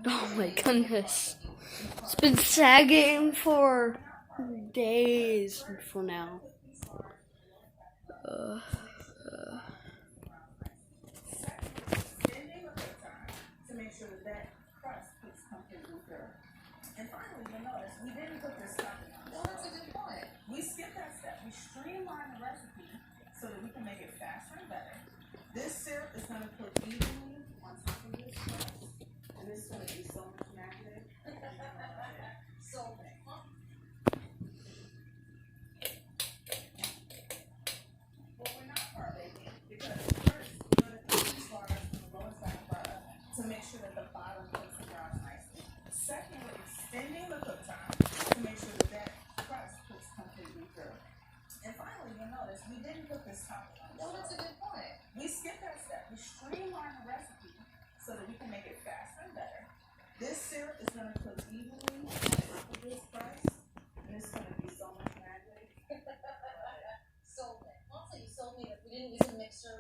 Oh my goodness. It's been sagging for days for now. And finally, you'll notice we didn't put this topping on. Well, that's a good point. We skipped that step. We streamlined the recipe so that we can make it faster and better. This syrup is going to cook evenly on top of this crust, and this is going to be so much magic. So big. Well, we're not partaking because first we're going to cook these bars from the lowest side of our oven to make sure that the bottom cooks and browns nicely. Second, we're extending the cook time to make sure that that crust cooks completely through. And finally, you'll notice we didn't put this topping on. Well, that's a good point. We skipped that step. We streamlined the recipe so that we can make it faster and better. This syrup is going to cook evenly on top of this crust, and it's going to be so much magic. So, also you sold me that we didn't use a mixer.